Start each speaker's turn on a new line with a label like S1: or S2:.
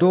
S1: 2